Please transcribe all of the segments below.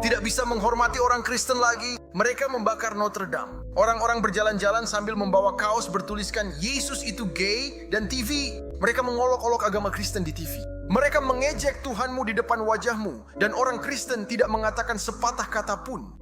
tidak bisa menghormati orang Kristen lagi. Mereka membakar Notre Dame. Orang-orang berjalan-jalan sambil membawa kaos bertuliskan Yesus itu gay dan TV. Mereka mengolok-olok agama Kristen di TV. Mereka mengejek Tuhanmu di depan wajahmu dan orang Kristen tidak mengatakan sepatah kata pun.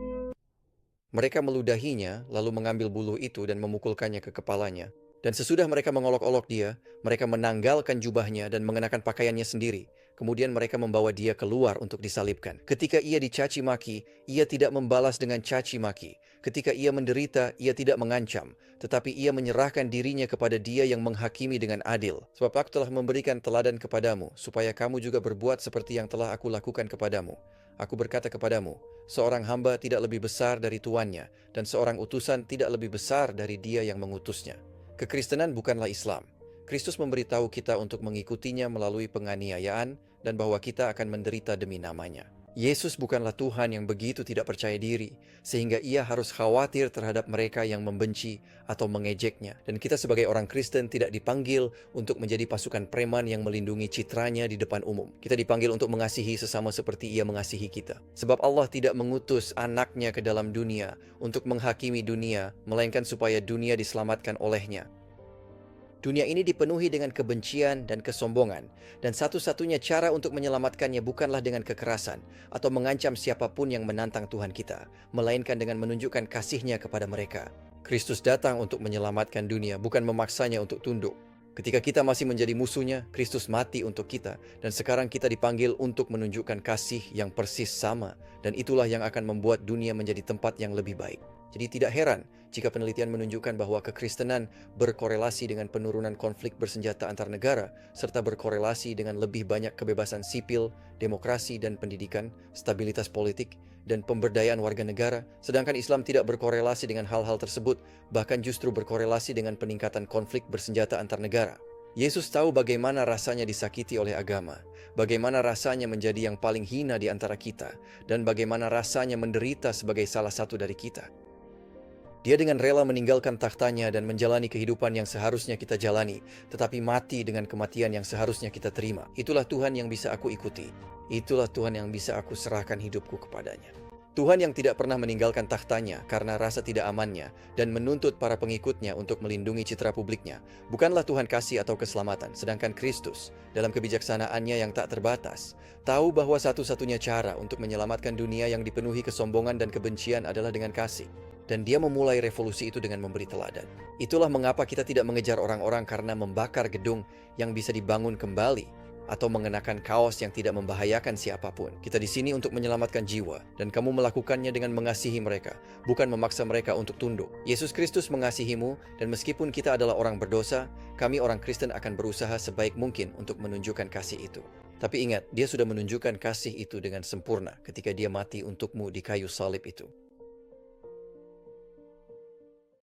Mereka meludahinya, lalu mengambil buluh itu dan memukulkannya ke kepalanya. Dan sesudah mereka mengolok-olok dia, mereka menanggalkan jubahnya dan mengenakan pakaiannya sendiri. Kemudian mereka membawa dia keluar untuk disalibkan. Ketika ia dicaci maki, ia tidak membalas dengan caci maki. Ketika ia menderita, ia tidak mengancam. Tetapi ia menyerahkan dirinya kepada Dia yang menghakimi dengan adil. Sebab aku telah memberikan teladan kepadamu, supaya kamu juga berbuat seperti yang telah aku lakukan kepadamu. Aku berkata kepadamu, seorang hamba tidak lebih besar dari tuannya, dan seorang utusan tidak lebih besar dari Dia yang mengutusnya. Kekristenan bukanlah Islam. Kristus memberitahu kita untuk mengikutinya melalui penganiayaan dan bahwa kita akan menderita demi namanya. Yesus bukanlah Tuhan yang begitu tidak percaya diri, sehingga ia harus khawatir terhadap mereka yang membenci atau mengejeknya. Dan kita sebagai orang Kristen tidak dipanggil untuk menjadi pasukan preman yang melindungi citranya di depan umum. Kita dipanggil untuk mengasihi sesama seperti ia mengasihi kita. Sebab Allah tidak mengutus anaknya ke dalam dunia untuk menghakimi dunia, melainkan supaya dunia diselamatkan olehnya. Dunia ini dipenuhi dengan kebencian dan kesombongan, dan satu-satunya cara untuk menyelamatkannya bukanlah dengan kekerasan atau mengancam siapapun yang menantang Tuhan kita, melainkan dengan menunjukkan kasih-Nya kepada mereka. Kristus datang untuk menyelamatkan dunia, bukan memaksanya untuk tunduk. Ketika kita masih menjadi musuhnya, Kristus mati untuk kita, dan sekarang kita dipanggil untuk menunjukkan kasih yang persis sama, dan itulah yang akan membuat dunia menjadi tempat yang lebih baik. Jadi tidak heran jika penelitian menunjukkan bahwa kekristenan berkorelasi dengan penurunan konflik bersenjata antar negara, serta berkorelasi dengan lebih banyak kebebasan sipil, demokrasi dan pendidikan, stabilitas politik, dan pemberdayaan warga negara, sedangkan Islam tidak berkorelasi dengan hal-hal tersebut, bahkan justru berkorelasi dengan peningkatan konflik bersenjata antar negara. Yesus tahu bagaimana rasanya disakiti oleh agama, bagaimana rasanya menjadi yang paling hina di antara kita, dan bagaimana rasanya menderita sebagai salah satu dari kita. Dia dengan rela meninggalkan tahtanya dan menjalani kehidupan yang seharusnya kita jalani, tetapi mati dengan kematian yang seharusnya kita terima. Itulah Tuhan yang bisa aku ikuti. Itulah Tuhan yang bisa aku serahkan hidupku kepadanya. Tuhan yang tidak pernah meninggalkan tahtanya karena rasa tidak amannya dan menuntut para pengikutnya untuk melindungi citra publiknya, bukanlah Tuhan kasih atau keselamatan, sedangkan Kristus, dalam kebijaksanaannya yang tak terbatas, tahu bahwa satu-satunya cara untuk menyelamatkan dunia yang dipenuhi kesombongan dan kebencian adalah dengan kasih. Dan dia memulai revolusi itu dengan memberi teladan. Itulah mengapa kita tidak mengejar orang-orang karena membakar gedung yang bisa dibangun kembali atau mengenakan kaos yang tidak membahayakan siapapun. Kita di sini untuk menyelamatkan jiwa, dan kamu melakukannya dengan mengasihi mereka, bukan memaksa mereka untuk tunduk. Yesus Kristus mengasihimu, dan meskipun kita adalah orang berdosa, kami orang Kristen akan berusaha sebaik mungkin untuk menunjukkan kasih itu. Tapi ingat, dia sudah menunjukkan kasih itu dengan sempurna ketika dia mati untukmu di kayu salib itu.